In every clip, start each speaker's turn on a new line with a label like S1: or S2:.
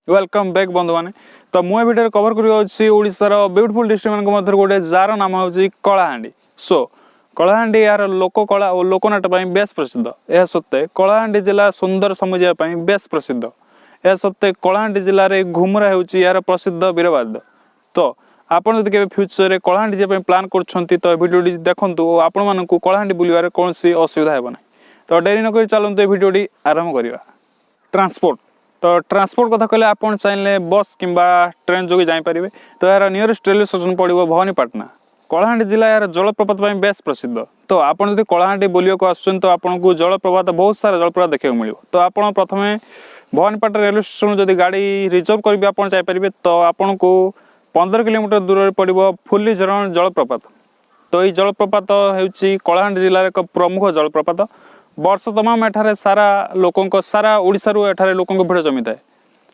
S1: Welcome back बंधु मैंने तो मुझे भिडियो कवर करशार ब्यूटीफुल डिस्ट्रिक्ट मान मध्य गोटे जार नाम हूँ कलाहांडी। सो कलाहांडी यार लोक कला और लोकनाट बेस प्रसिद्ध। यह सत्ते कलाहांडी जिला सुंदर समुझा बेस प्रसिद्ध। यह सत्ते कलाहांडी जिले में घुमरा हूँ यार प्रसिद्ध वीरवाद। तो आपड़ जब फ्यूचर कलाहांडी जाए प्लां कर भिडियो देखूँ और आपण मानक कलाहांडी बुलवार कौन असुविधा होना। तो डेरी नक चलते भिडियो आरंभ करवा। ट्रांसपोर्ट तो ट्रांसपोर्ट कथा कहले आप चाहिए बस किंबा ट्रेन जो जापर। तो यार नियरेस्ट रेलवे स्टेशन पड़ो भवानीपाटना। कलाहांडी जिला यार जलप्रपात बेस प्रसिद्ध। तो आप कलाहांडी बुलवाक आसुन तो आपको जलप्रपात बहुत सारा जलप्रपात देखा मिले। तो आप प्रथम भवानीपाटना रेलवे स्टेशन जब गाड़ी रिजर्व करेंगे आप जापर तो आपन को 15 किलोमीटर दूर पड़ो फुल्लीझरण जलप्रपात। तो ये जलप्रपात हूँ कलाहांडी जिलार एक प्रमुख जलप्रपात। वर्ष तमाम एठारे सारा लोकों सारा ओडिशा रु एठारे लोकों भीड़ जमी थाए।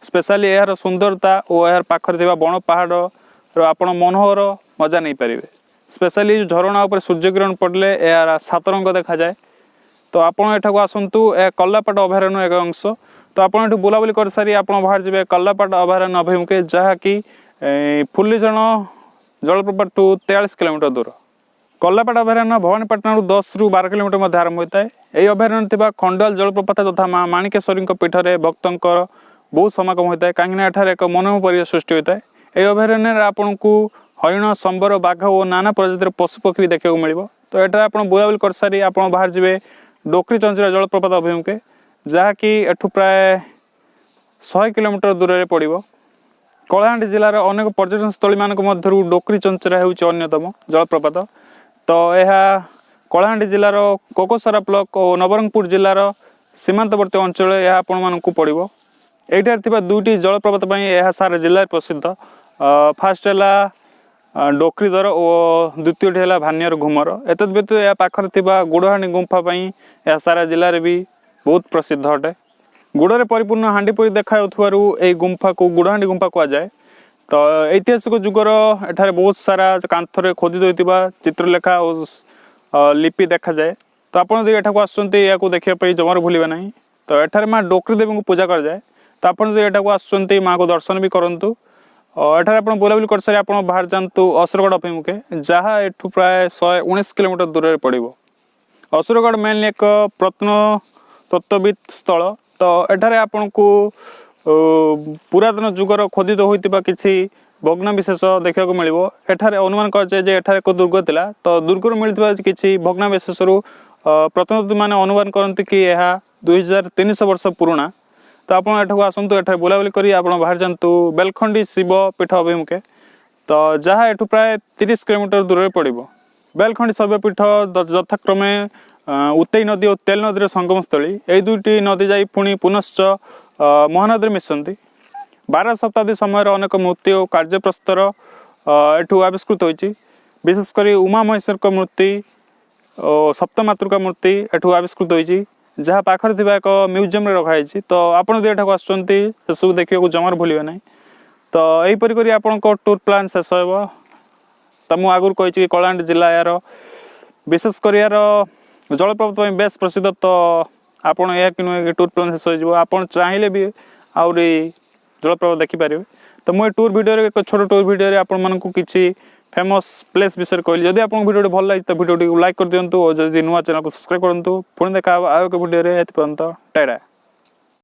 S1: स्पेशली यार सुंदरता और यार पाखरे थिबा बण पहाड़ आपण मनोहर मजा नहीं पारे। स्पेशली झरणा उपर सूर्यकिरण पड़े यार सात रंग देखा जाए। तो आपड़ एठाक आसतु कल्लापाट अभयारण्य एक अंश। तो आपड़ बुलाबुली कर सारी आप बाहर जी कल्लापाट अभयारण्य अभिमुखे जहाँकि फुल्लीझरण जलप्रपात 43 किलोमीटर दूर। कल्लापाट अभयारण्य भवानीपाटना 10 रु 12 किलोमीटर मध्य आरंभ होता है। यही अभयारण्य खंडाल जलप्रपात तथा माणिकेश्वरी पीठर भक्तर बहुत समागम होता है कहीं एठार एक मनोरम परिवेश सृष्टि होता है। यह अभयारण्य आपन को हरिण संबर बाघ और नाना प्रजातिर पशुपक्षी भी देखा मिले। तो यहाँ आप बुलाबुली कर सारी आप बाहर जी डोकरी चंचला जलप्रपात अभिमुखे जहाँकि एठू प्राय 100 किलोमीटर दूर में पड़ो। कलाहांडी जिलार अनेक पर्यटन स्थली मान मध्य डोकरी चंचला हूँ अन्यतम जलप्रपात। तो यह कलाहांडी जिलार कोकोसरा ब्लॉक और नवरंगपुर जिलार सीमांतवर्ती अंचल यह आपण मानक पड़ो। यहाँ थी दुईटी जलप्रपात यह सारा जिले प्रसिद्ध। फास्ट है डोकरीदर और द्वितीय है भानियर घुमर। एत व्यतीत यह पाखर थिबा गुड़हांडी गुंफा यह सारा जिले में भी बहुत प्रसिद्ध अटे। गुड़े परिपूर्ण हांडीपुरी देखा गुंफा को गुड़हांडी गुंफा कहुए। तो ऐतिहासिक जुगर एठारे बहुत सारा कांथरे खोदित होता चित्रलेखा और लिपि देखा जाए। तो आप आसुँच देखा जमार भूलें ना। तो एठारे माँ डोकरी देवी को पूजा कर जाए। तो आपको आसुँच माँ को दर्शन भी करूँ। और एठारे आप बुलाबुली कर सारी आप बाहर जातु असुरगढ़ अभिमुखे जहाँ एठू प्राय 119 किलोमीटर दूर में पड़ो। असुरगढ़ मेनली एक प्रत्नतत्वविद स्थल। तो एठारे आपन को पुरातन जुगर खोदित होता किसी भग्नावशेष देखा मिले। एठारे अनुमान कराए एठारे एक दुर्ग थिला। तो दुर्गर मिलता किसी भग्नावशेष प्रत्नतत्व मैंने अनुमान करती कि यह 2300 वर्ष पुराणा। तो आप आसतु एठारे बुलाबुली करी आप बाहर जातु बेलखंडी शिव पीठ अभिमुखे। तो जहाँ एठू प्राय 30 किलोमीटर दूर में पड़ो। बेलखंडी शैव पीठ यथाक्रमे उतई नदी और तेल नदी संगम स्थली। यही दुईटी नदी जा पुणी पुनश्च महानदी मिशंती। 12 शताब्दी समय अनेक मूर्ति और कार्यप्रस्तर एठू आविष्कृत होती। विशेषकर उमा महेश्वर मूर्ति और सप्तमातृका मूर्ति एठू आविष्कृत होती जहाँ पाखर थी एक म्यूजियम रखाई। तो आपड़ यू आसुँच देखा जमार भूलें ना। तो यहीपर कर आपण टूर प्लान शेष हो। तो मुझे आगुरी कही कलाहांडी जिला यार विशेषकर यार जलप्रपात बेस प्रसिद्ध। तो आपड़ यह कि टूर प्लान शेष हो आप चाहिए भी आहरी जलप्रपात देखिपारे। तो मुझे टूर भिडियो एक छोट टूर भिडियो आपण मानक किसी फेमस प्लेस विषय कहली। जदि आपको भिडियो भल लगी तो भिडियो लाइक कर दिंतु और जब नुआ चैनल को सब्सक्राइब करूँ। पुणी देखा आगे भिडियो टाटा।